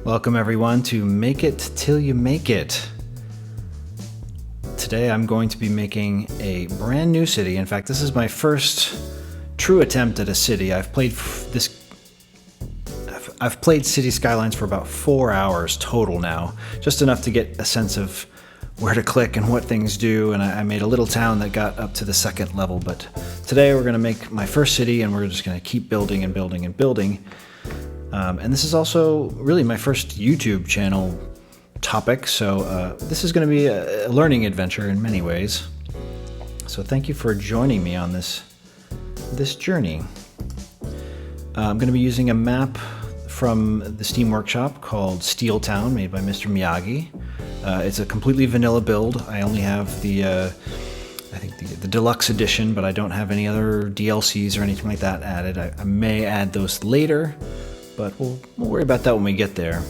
Welcome everyone to Make It Till You Make It. Today I'm going to be making a brand new city. In fact, this is my first true attempt at a city. I've played City Skylines for about 4 hours total now, just enough to get a sense of where to click and what things do, and I made a little town that got up to the second level. But today we're going to make my first city, and we're just going to keep building and building and building. And this is also really my first YouTube channel topic, so this is going to be a learning adventure in many ways. So thank you for joining me on this journey. I'm going to be using a map from the Steam Workshop called Steel Town, made by Mr. Miyagi. It's a completely vanilla build. I only have the deluxe edition, but I don't have any other DLCs or anything like that added. I may add those later, but we'll worry about that when we get there.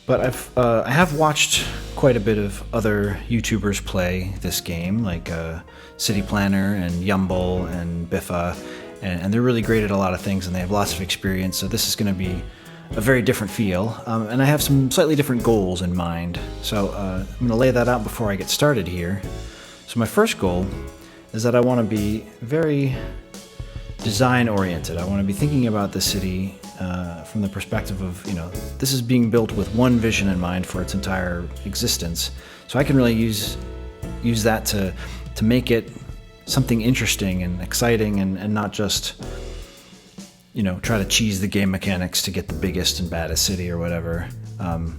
But I have watched quite a bit of other YouTubers play this game, like City Planner and Yumble and Biffa, and they're really great at a lot of things, and they have lots of experience. So this is going to be a very different feel, and I have some slightly different goals in mind. So I'm going to lay that out before I get started here. So my first goal is that I want to be very design oriented. I want to be thinking about the city from the perspective of, this is being built with one vision in mind for its entire existence. So I can really use that to make it something interesting and exciting, and not just try to cheese the game mechanics to get the biggest and baddest city or whatever. And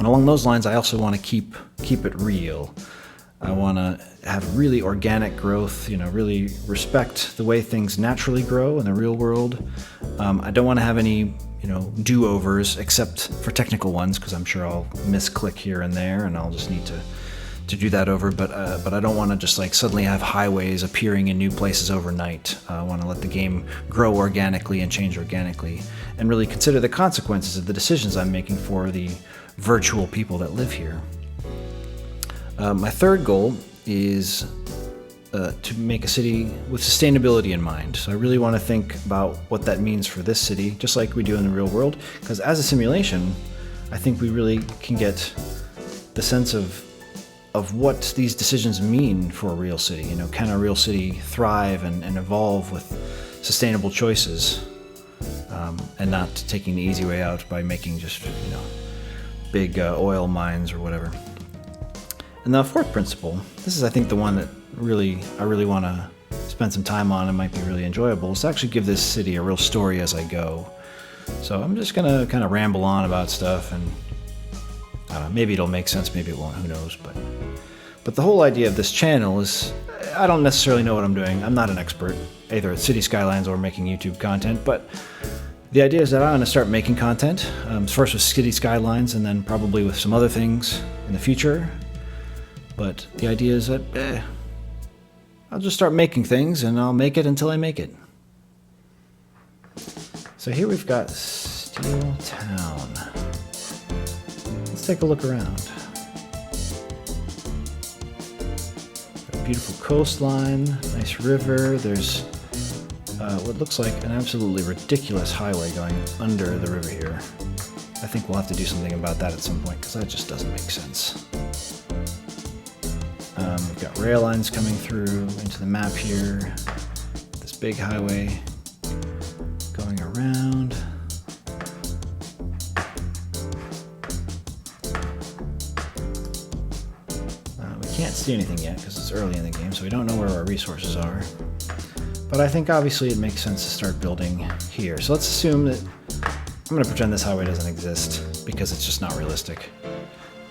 along those lines, I also want to keep it real. I want to have really organic growth, really respect the way things naturally grow in the real world. I don't want to have any, do-overs except for technical ones, because I'm sure I'll misclick here and there, and I'll just need to do that over. But I don't want to just suddenly have highways appearing in new places overnight. I want to let the game grow organically and change organically, and really consider the consequences of the decisions I'm making for the virtual people that live here. My third goal is to make a city with sustainability in mind. So I really want to think about what that means for this city, just like we do in the real world. Because as a simulation, I think we really can get the sense of what these decisions mean for a real city. Can a real city thrive and evolve with sustainable choices, and not taking the easy way out by making just big oil mines or whatever. And the fourth principle, this is I think the one that I really want to spend some time on and might be really enjoyable, is to actually give this city a real story as I go. So I'm just going to kind of ramble on about stuff, and I don't know, maybe it'll make sense, maybe it won't, who knows. But the whole idea of this channel is, I don't necessarily know what I'm doing. I'm not an expert, either at City Skylines or making YouTube content, but the idea is that I'm going to start making content, first with City Skylines, and then probably with some other things in the future. But the idea is that I'll just start making things, and I'll make it until I make it. So here we've got Steel Town. Let's take a look around. A beautiful coastline, nice river. There's what looks like an absolutely ridiculous highway going under the river here. I think we'll have to do something about that at some point, because that just doesn't make sense. We've got rail lines coming through into the map here. This big highway going around. We can't see anything yet because it's early in the game, so we don't know where our resources are. But I think obviously it makes sense to start building here. So let's assume that I'm going to pretend this highway doesn't exist, because it's just not realistic.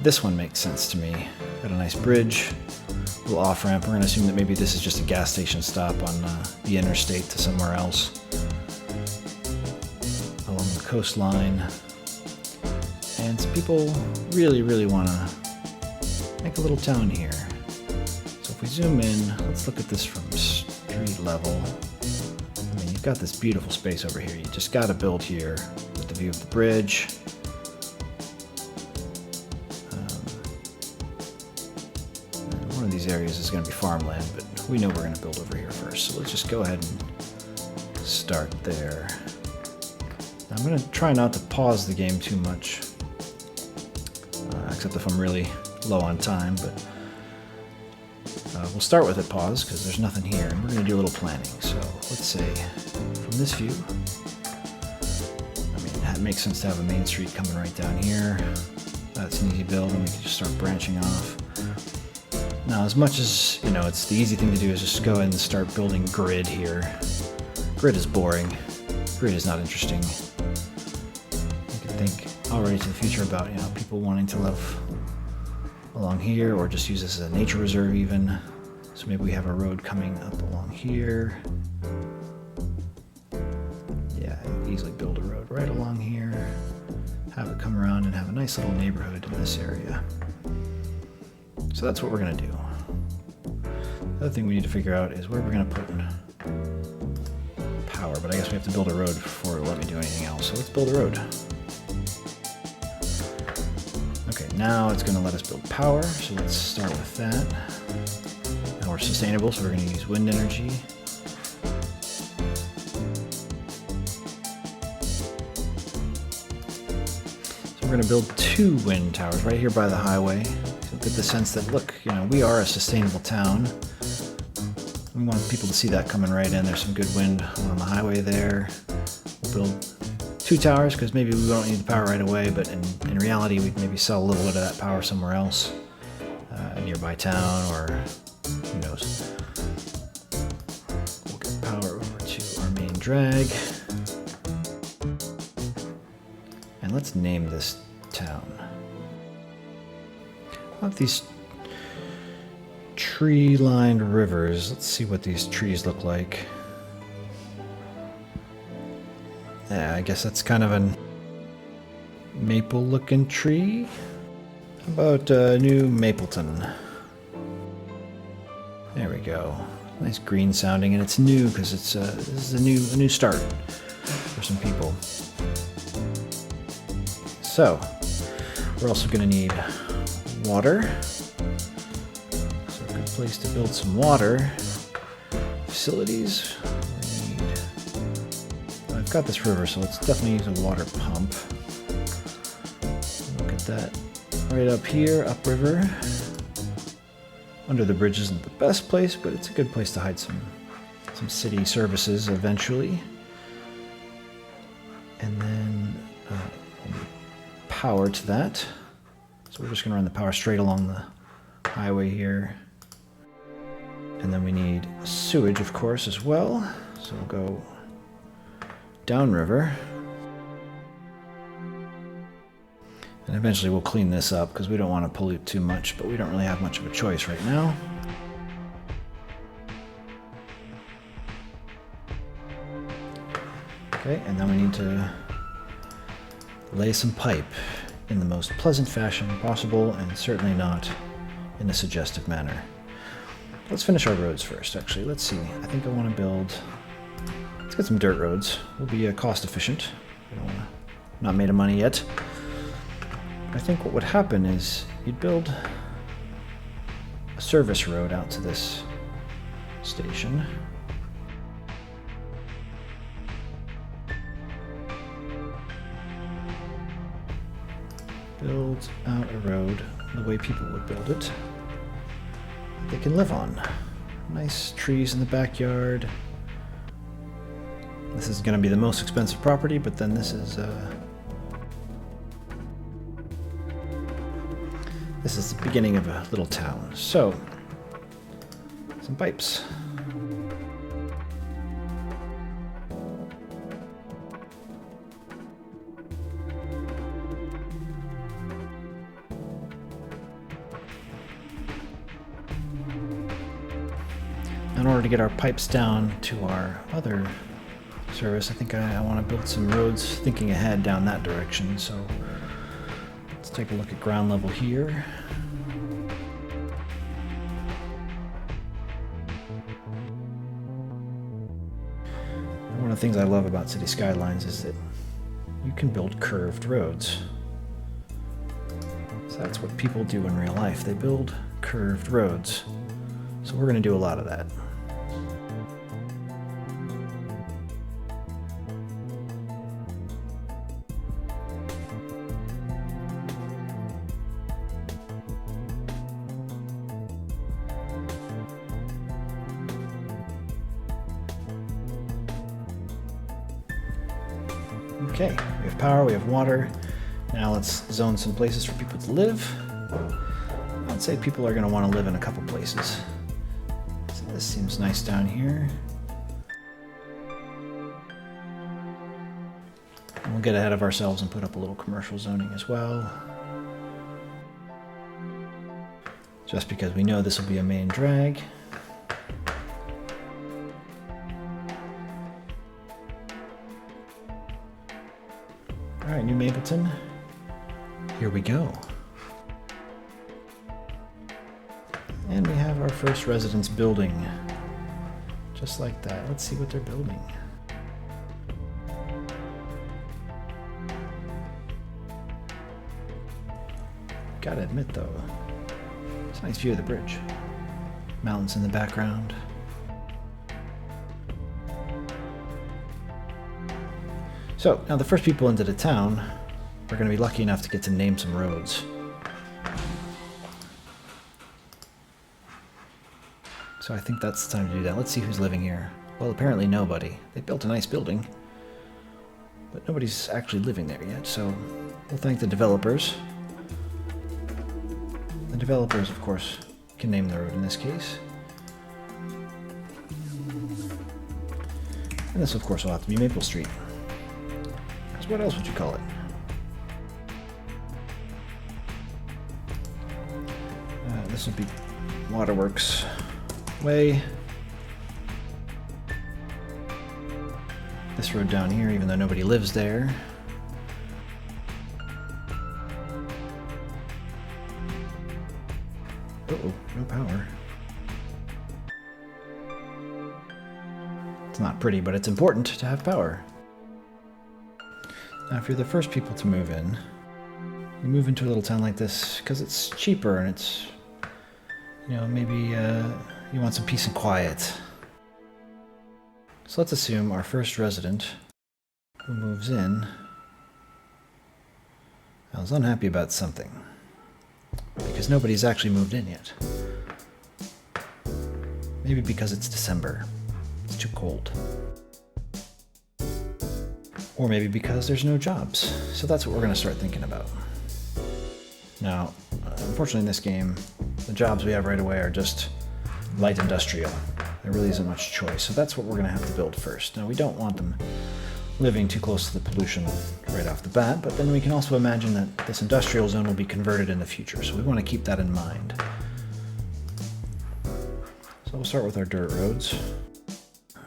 This one makes sense to me. Got a nice bridge, a little off-ramp. We're going to assume that maybe this is just a gas station stop on the interstate to somewhere else along the coastline. And people really, really want to make a little town here. So if we zoom in, let's look at this from street level. I mean, you've got this beautiful space over here. You just got to build here with the view of the bridge. One of these areas is going to be farmland, but we know we're going to build over here first. So let's just go ahead and start there. Now I'm going to try not to pause the game too much, except if I'm really low on time, but we'll start with it pause because there's nothing here, and we're going to do a little planning. So let's say from this view, I mean, it makes sense to have a main street coming right down here. That's an easy build, and we can just start branching off. Now, as much as, you know, it's the easy thing to do is just go ahead and start building grid here. Grid is boring. Grid is not interesting. You can think already to the future about, you know, people wanting to live along here, or just use this as a nature reserve even. So maybe we have a road coming up along here. Yeah, easily build a road right along here. Have it come around and have a nice little neighborhood in this area. So that's what we're going to do. The other thing we need to figure out is where we're going to put power, but I guess we have to build a road before it'll let me do anything else. So let's build a road. Okay, now it's going to let us build power, so let's start with that. Now we're sustainable, so we're going to use wind energy. So we're going to build 2 wind towers right here by the highway. So get the sense that, look, you know, we are a sustainable town. We want people to see that coming right in. There's some good wind on the highway there. We'll build 2 towers because maybe we don't need the power right away, but in reality, we'd maybe sell a little bit of that power somewhere else, a nearby town, or who knows. We'll get power over to our main drag. And let's name this town. I want these tree-lined rivers. Let's see what these trees look like. Yeah, I guess that's kind of a maple-looking tree. How about New Mapleton? There we go. Nice green sounding, and it's new because it's this is a new start for some people. So we're also going to need water. So a good place to build some water facilities. I've got this river, so let's definitely use a water pump. Look at that. Right up here, upriver. Under the bridge isn't the best place, but it's a good place to hide some city services eventually. And then power to that. So we're just going to run the power straight along the highway here. And then we need sewage, of course, as well. So we'll go downriver. And eventually we'll clean this up because we don't want to pollute too much, but we don't really have much of a choice right now. Okay, and then we need to lay some pipe in the most pleasant fashion possible, and certainly not in a suggestive manner. Let's finish our roads first, actually. Let's see. I think I want to build... Let's get some dirt roads. We'll be cost efficient. We don't want to... Not made of money yet. I think what would happen is you'd build a service road out to this station. Build out a road the way people would build it. They can live on. Nice trees in the backyard. This is going to be the most expensive property, but then this is the beginning of a little town. So, some pipes. In order to get our pipes down to our other service, I think I want to build some roads thinking ahead down that direction. So let's take a look at ground level here. One of the things I love about City Skylines is that you can build curved roads. So that's what people do in real life. They build curved roads. So we're going to do a lot of that. Okay, we have power, we have water. Now let's zone some places for people to live. I'd say people are going to want to live in a couple places. So this seems nice down here. And we'll get ahead of ourselves and put up a little commercial zoning as well. Just because we know this will be a main drag. All right, New Mapleton. Here we go. And we have our first residence building. Just like that. Let's see what they're building. Gotta admit though, it's a nice view of the bridge. Mountains in the background. So, now the first people into the town are going to be lucky enough to get to name some roads. So I think that's the time to do that. Let's see who's living here. Well, apparently nobody. They built a nice building, but nobody's actually living there yet, so we'll thank the developers. The developers, of course, can name the road in this case. And this, of course, will have to be Maple Street. Because what else would you call it? This will be Waterworks Way. This road down here, even though nobody lives there. Uh-oh, no power. It's not pretty, but it's important to have power. Now, if you're the first people to move in, you move into a little town like this because it's cheaper and it's, you know, maybe you want some peace and quiet. So let's assume our first resident who moves in is unhappy about something. Because nobody's actually moved in yet. Maybe because it's December. It's too cold. Or maybe because there's no jobs. So that's what we're going to start thinking about. Now, unfortunately in this game, the jobs we have right away are just light industrial. There really isn't much choice. So that's what we're going to have to build first. Now, we don't want them living too close to the pollution right off the bat, but then we can also imagine that this industrial zone will be converted in the future, so we want to keep that in mind. So we'll start with our dirt roads.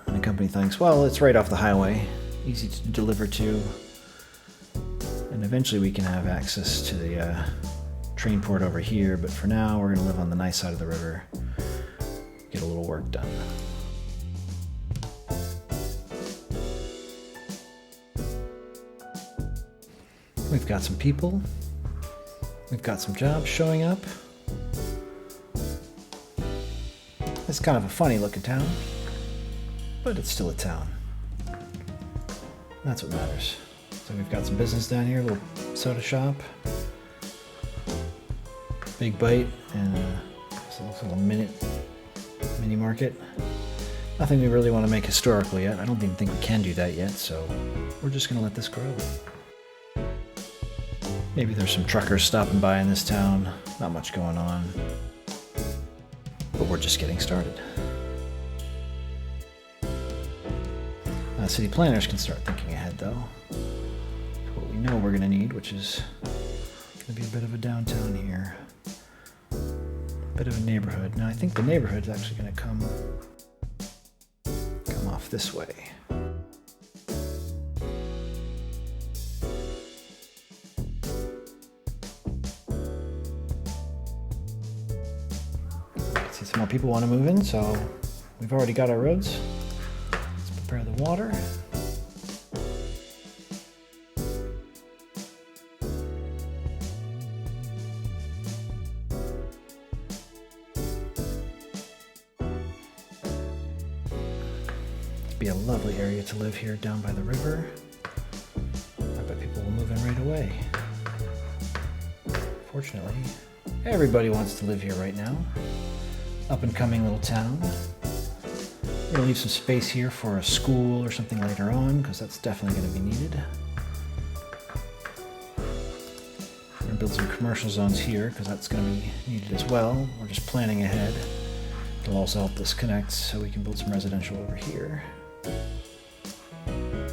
And the company thinks, well, it's right off the highway, easy to deliver to, and eventually we can have access to the train port over here, but for now we're going to live on the nice side of the river, get a little work done. We've got some people. We've got some jobs showing up. It's kind of a funny looking town, but it's still a town. That's what matters. So we've got some business down here, a little soda shop, Big Bite, and a little mini market. Nothing we really want to make historical yet. I don't even think we can do that yet, so we're just going to let this grow. Maybe there's some truckers stopping by in this town. Not much going on. But we're just getting started. City planners can start thinking ahead, though. What we know we're going to need, which is going to be a bit of a downtown here. A bit of a neighborhood. Now, I think the neighborhood's actually going to come off this way. Some more people want to move in, so we've already got our roads. Let's prepare the water. It'd be a lovely area to live here down by the river. I bet people will move in right away. Fortunately, everybody wants to live here right now. Up and coming little town. We're gonna leave some space here for a school or something later on, because that's definitely going to be needed. build some commercial zones here because that's going to be needed as well. We're just planning ahead. It'll also help this connect so we can build some residential over here. And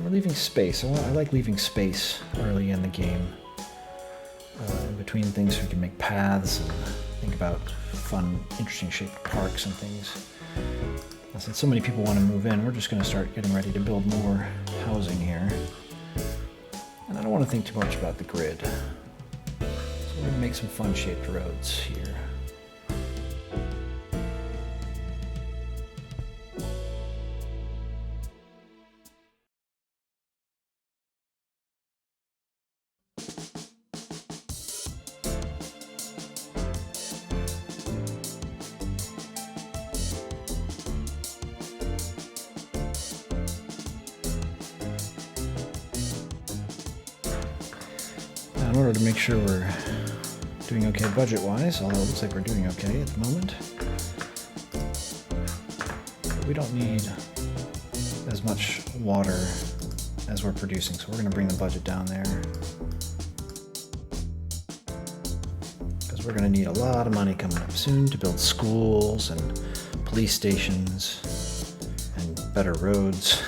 we're leaving space. I like leaving space early in the game. In between things so we can make paths and think about fun, interesting shaped parks and things. Since so many people want to move in, we're just going to start getting ready to build more housing here. And I don't want to think too much about the grid. So we're going to make some fun shaped roads here. In order to make sure we're doing okay budget-wise, although it looks like we're doing okay at the moment, we don't need as much water as we're producing, so we're going to bring the budget down there. Because we're going to need a lot of money coming up soon to build schools and police stations and better roads.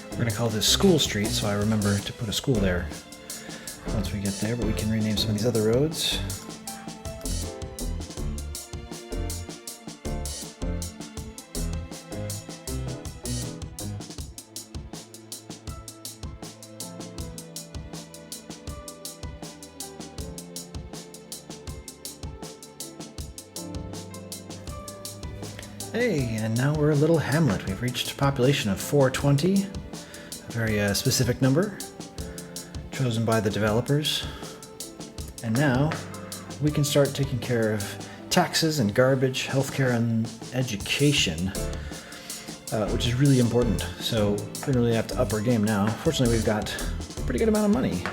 We're going to call this School Street, so I remember to put a school there once we get there, but we can rename some of these other roads. Hey, and now we're a little hamlet. We've reached a population of 420, a very specific number, chosen by the developers. And now we can start taking care of taxes and garbage, healthcare and education, which is really important. So we really have to up our game now. Fortunately, we've got a pretty good amount of money.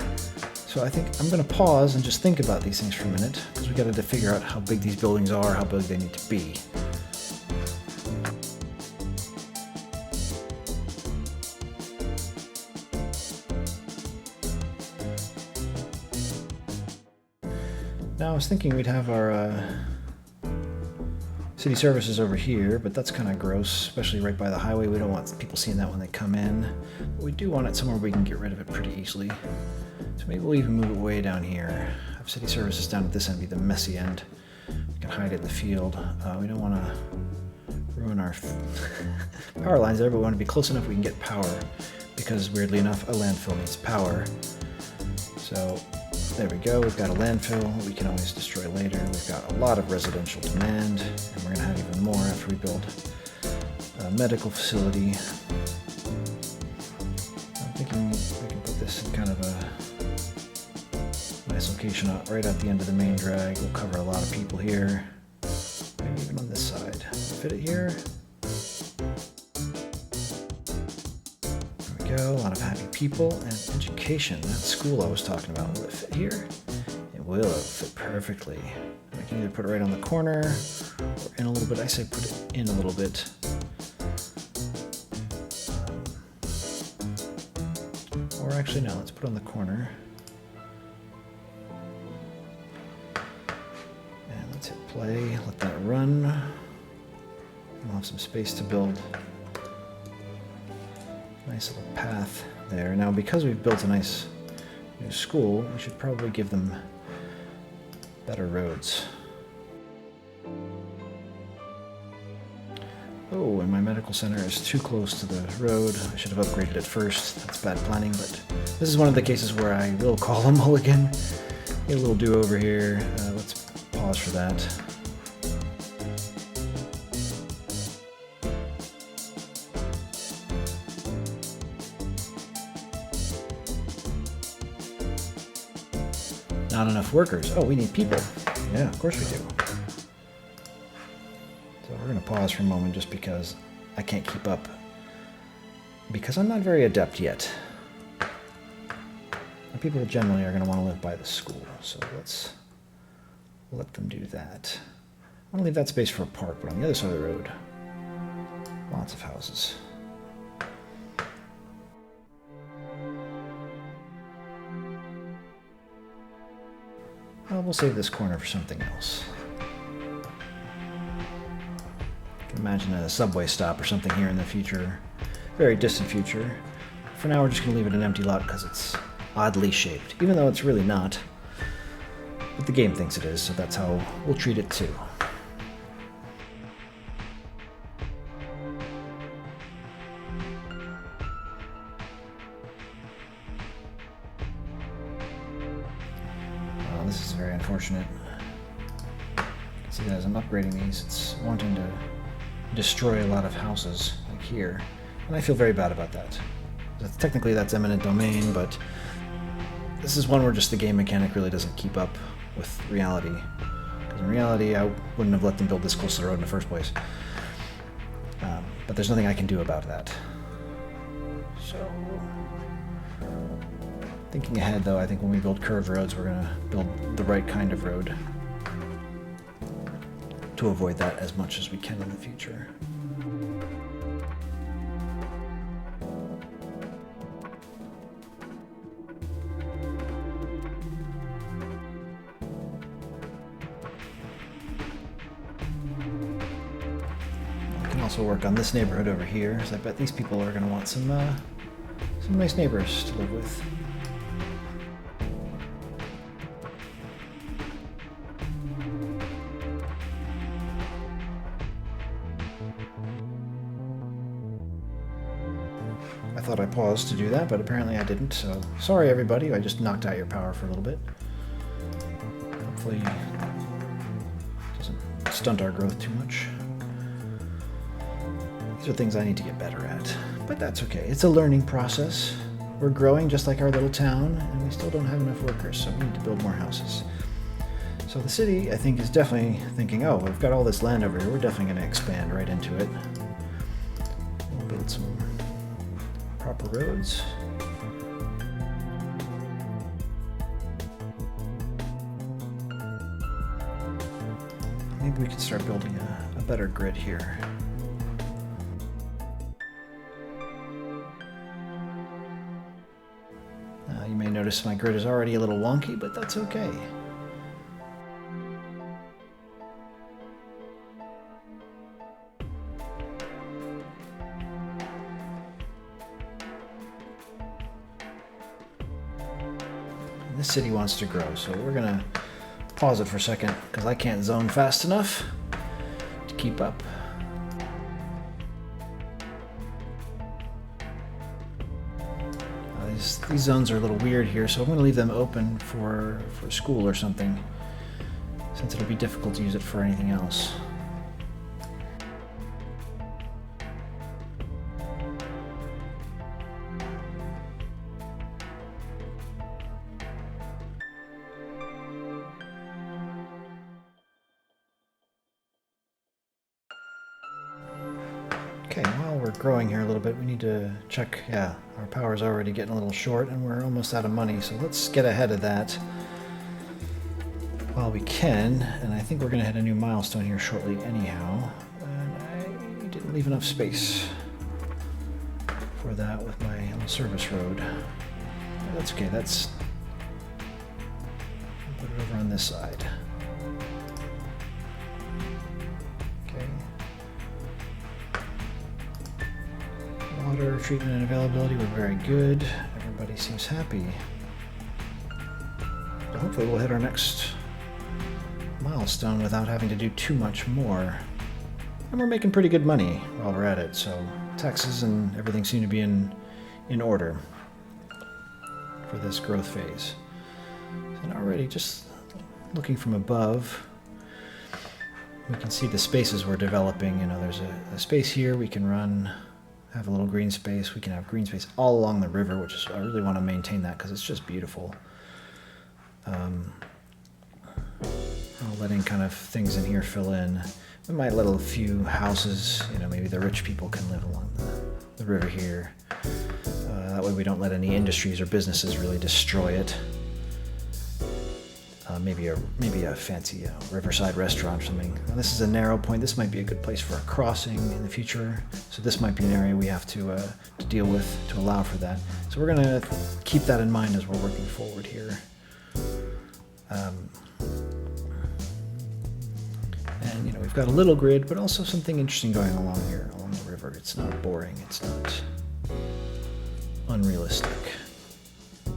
So I think I'm going to pause and just think about these things for a minute, because we've got to figure out how big these buildings are, how big they need to be. Now I was thinking we'd have our city services over here, but that's kind of gross, especially right by the highway. We don't want people seeing that when they come in. But we do want it somewhere we can get rid of it pretty easily. So maybe we'll even move it way down here. Have city services down at this end, be the messy end. We can hide it in the field. We don't want to ruin our power lines there, but we want to be close enough we can get power, because weirdly enough, a landfill needs power. So there we go, we've got a landfill we can always destroy later. We've got a lot of residential demand, and we're going to have even more after we build a medical facility. I'm thinking we can put this in kind of a nice location right at the end of the main drag. We'll cover a lot of people here, maybe even on this side. Fit it here. There we go, a lot of happy people and education. That school I was talking about, will it fit here? It will, it'll fit perfectly. I can either put it right on the corner or in a little bit. I say put it in a little bit. Or actually no, let's put it on the corner. And let's hit play, let that run. We'll have some space to build. Nice little path there. Now, because we've built a nice new school, we should probably give them better roads. Oh, and my medical center is too close to the road. I should have upgraded it first. That's bad planning, but this is one of the cases where I will call a mulligan. Get a little do-over here. Let's pause for that. Not enough workers. Oh, we need people. Yeah, of course we do. So we're going to pause for a moment just because I can't keep up because I'm not very adept yet. And people generally are going to want to live by the school, so let's let them do that. I want to leave that space for a park, but on the other side of the road, lots of houses. Well, we'll save this corner for something else. I can imagine a subway stop or something here in the future, very distant future. For now, we're just going to leave it an empty lot because it's oddly shaped, even though it's really not. But the game thinks it is, so that's how we'll treat it too. This is very unfortunate. You can see that as I'm upgrading these, it's wanting to destroy a lot of houses, like here. And I feel very bad about that. Technically that's eminent domain, but this is one where just the game mechanic really doesn't keep up with reality. Because in reality, I wouldn't have let them build this close to the road in the first place. But there's nothing I can do about that. So, thinking ahead, though, I think when we build curved roads, we're going to build the right kind of road to avoid that as much as we can in the future. We can also work on this neighborhood over here, because I bet these people are going to want some nice neighbors to live with. I thought I paused to do that, but apparently I didn't, so sorry everybody, I just knocked out your power for a little bit. Hopefully it doesn't stunt our growth too much. These are things I need to get better at, but that's okay. It's a learning process. We're growing just like our little town, and we still don't have enough workers, so we need to build more houses. So the city, I think, is definitely thinking, oh, we've got all this land over here, we're definitely going to expand right into it. We'll build some proper roads. Maybe we can start building a better grid here. You may notice my grid is already a little wonky, but that's okay. This city wants to grow, so we're gonna pause it for a second because I can't zone fast enough to keep up. These zones are a little weird here, so I'm going to leave them open for school or something, since it'll be difficult to use it for anything else. Okay, while we're growing here a little bit, we need to check, yeah, our power's already getting a little short and we're almost out of money, so let's get ahead of that while we can, and I think we're going to hit a new milestone here shortly anyhow, and I didn't leave enough space for that with my little service road. That's okay, I'll put it over on this side. Water treatment and availability were very good. Everybody seems happy. So hopefully we'll hit our next milestone without having to do too much more. And we're making pretty good money while we're at it, so taxes and everything seem to be in order for this growth phase. And already just looking from above, we can see the spaces we're developing. You know, there's a space here we can run, have a little green space. We can have green space all along the river, which is, I really want to maintain that because it's just beautiful. Letting kind of things in here fill in. We might let a few houses, you know, maybe the rich people can live along the river here. That way we don't let any industries or businesses really destroy it. Maybe a fancy riverside restaurant or something. Now, this is a narrow point. This might be a good place for a crossing in the future. So this might be an area we have to deal with to allow for that. So we're going to keep that in mind as we're working forward here. And we've got a little grid, but also something interesting going along here, along the river. It's not boring. It's not unrealistic.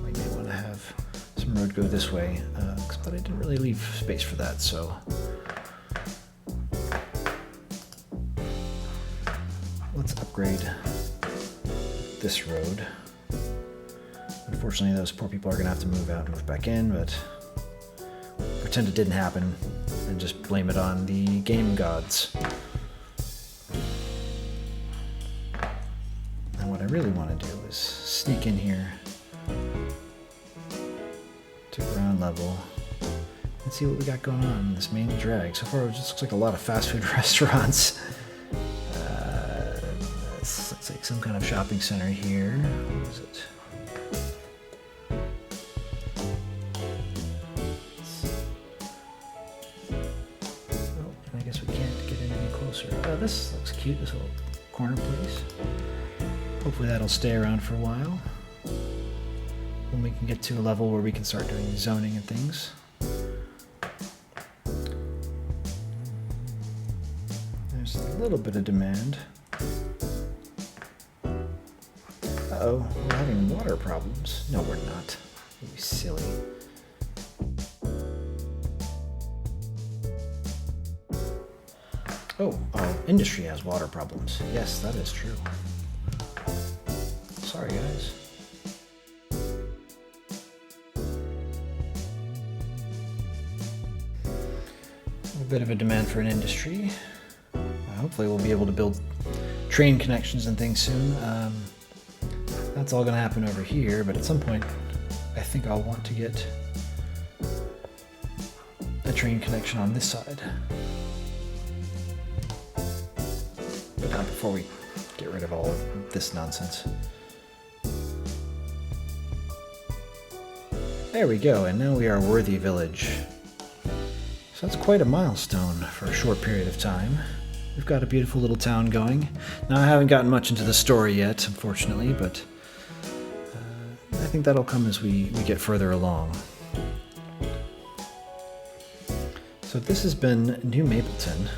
We may want to have some road go this way, but I didn't really leave space for that, so let's upgrade this road. Unfortunately, those poor people are going to have to move out and move back in, but pretend it didn't happen and just blame it on the game gods. And what I really want to do is sneak in here to ground level and see what we got going on in this main drag. So far, it just looks like a lot of fast food restaurants. This looks like some kind of shopping center here. What is it? Oh, I guess we can't get in any closer. Oh, this looks cute, this little corner place. Hopefully that'll stay around for a while. When we can get to a level where we can start doing zoning and things. There's a little bit of demand. Uh-oh, we're having water problems. No, we're not. You silly. Oh, our industry has water problems. Yes, that is true. Sorry, guys. A bit of a demand for an industry. Hopefully we'll be able to build train connections and things soon. That's all going to happen over here, but at some point I think I'll want to get a train connection on this side. But not before we get rid of all of this nonsense. There we go, and now we are Worthy Village. So that's quite a milestone for a short period of time. We've got a beautiful little town going. Now I haven't gotten much into the story yet, unfortunately, but I think that'll come as we get further along. So this has been New Mapleton.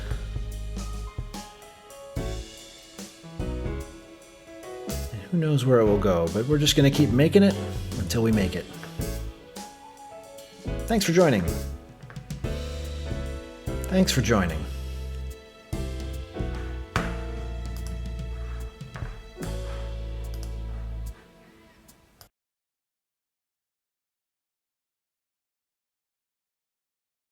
And who knows where it will go, but we're just going to keep making it until we make it. Thanks for joining. Thanks for joining.